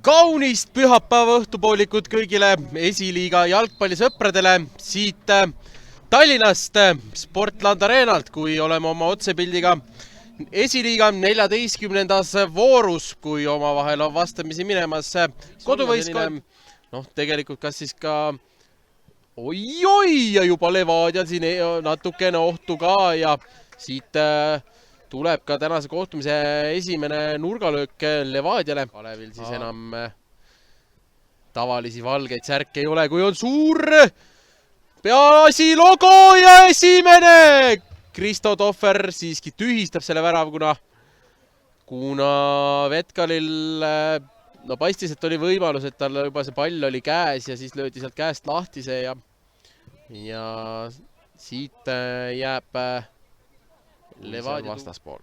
Kaunist pühapäeva õhtupoolikut kõigile esiliiga jalgpallisõpradele siit Tallinnast Sportland Arenalt, kui oleme oma otsepildiga esiliiga 14. voorus, kui omavahel on vastamisi minemas koduvõistkond. Tegelikult kas siis ka ja juba Levadia siin natukene ohtu ka ja siit tuleb ka tänase kohtumise esimene nurgalöök Levadiale. Kalevil siis enam tavalisi valgeid särke ei ole, kui on suur peaasi logo ja esimene! Kristo Tohver siiski tühistab selle värav, kuna Vetkalil paistis, et oli võimalus, et tal juba see pall oli käes ja siis löödi sealt käest lahti see ja siit jääb Levadia vastaspool.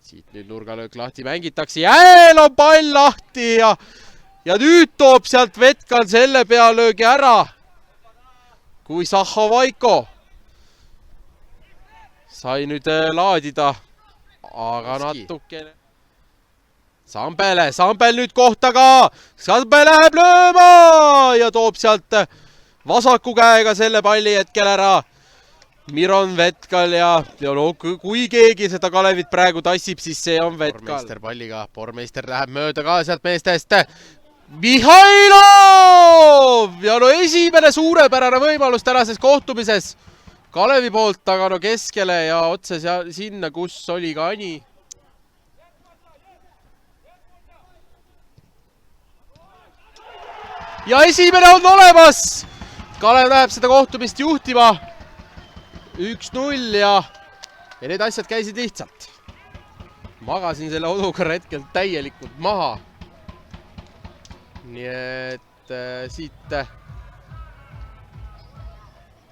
Siit nüüd nurgalöök lahti mängitakse. Jäel on pall lahti ja nüüd toob sealt Vetkal selle pealöögi ära. Kui Zahovaiko sai nüüd laadida, aga natukene. Sambel nüüd kohta ka. Sambel läheb lööma ja toob sealt vasaku käega selle palli hetkel ära. Miron Vetkal ja kui keegi seda Kalevit praegu tassib, siis see on Vetkal. Pormeister palliga, Pormeister läheb mööda ka sealt meestest. Mihhailov! Ja esimene suurepärane võimalus tänases kohtumises Kalevi poolt, aga keskele ja otse sinna, kus oli ka Ani. Ja esimene on olemas! Kalev läheb seda kohtumist juhtima. 1-0 ja need asjad käisid lihtsalt. Magasin selle olukorra hetkel täielikult maha. Nii et siit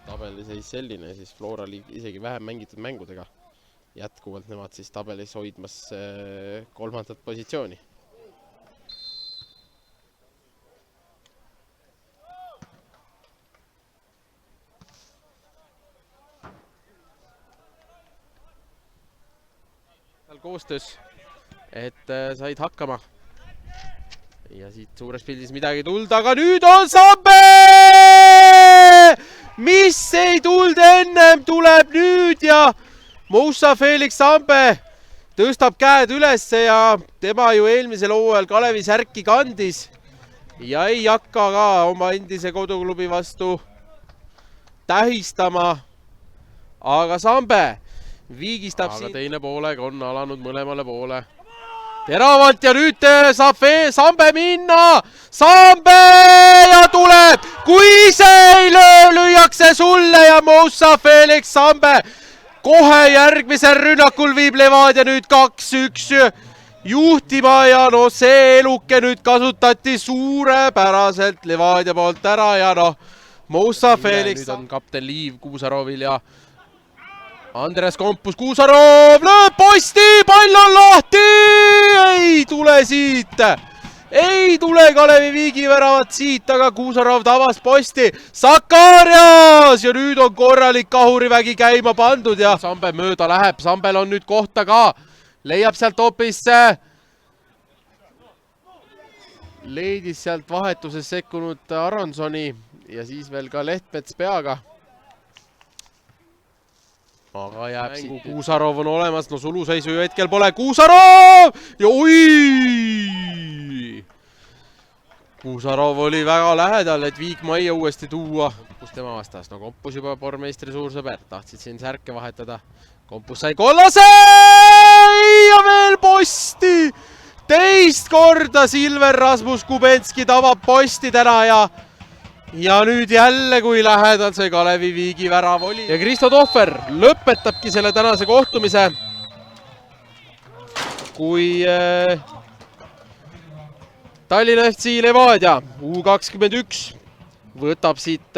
tabeli seis selline, siis Flora oli isegi vähem mängitud mängudega. Jätkuvalt nemad siis tabelis hoidmas 3. positsiooni. Koostöös, et said hakkama. Ja siit suures pildis midagi tulda, aga nüüd on Sambe! Mis ei tuld ennem, tuleb nüüd ja Moussa Felix Sambe tõstab käed ülesse ja tema ju eelmisel hooajal Kalevi särki kandis ja ei hakka ka oma endise koduklubi vastu tähistama. Aga Sambe viigistab siin. Aga teine pooleg on alanud mõlemale poole. Teravalt ja nüüd saab Sambe minna. Sambe ja tuleb. Kui see ei lüüakse sulle ja Moussa Felix Sambe kohe järgmisel rünnakul viib Levadia nüüd 2-1 juhtima ja see eluke nüüd kasutati suurepäraselt Levadia poolt ära ja Moussa Felix. Nüüd on kapten Liiv Kuusarovil ja Andres Kompus, Kuusarov lööb posti, pall on lahti, ei tule siit, ei tule Kalevi Viigi väravat siit, aga Kuusarov tabas posti, Sakarias ja nüüd on korralik kahurivägi käima pandud ja Sambe mööda läheb, Sambel on nüüd kohta ka, leiab sealt hoopis, leidis sealt vahetuses sekkunud Aronsoni ja siis veel ka Lehtmets peaga. Aga jääb siit. Kuusarov on olemas, suluseisu ju hetkel pole. Kuusarov! Ja Kuusarov oli väga lähedal, et Viik majja uuesti tuua. Kompus tema vastas. Kompus juba Pormeistri suursõber. Tahtsid siin särke vahetada. Kompus sai kollase! Ja veel posti! Teist korda Silver Rasmus Kubenski tabab posti täna ja nüüd jälle, kui lähedal see Kalevi Viigi värav oli. Ja Kristo Tohver lõpetabki selle tänase kohtumise, kui Tallinna FC Levadia U21 võtab siit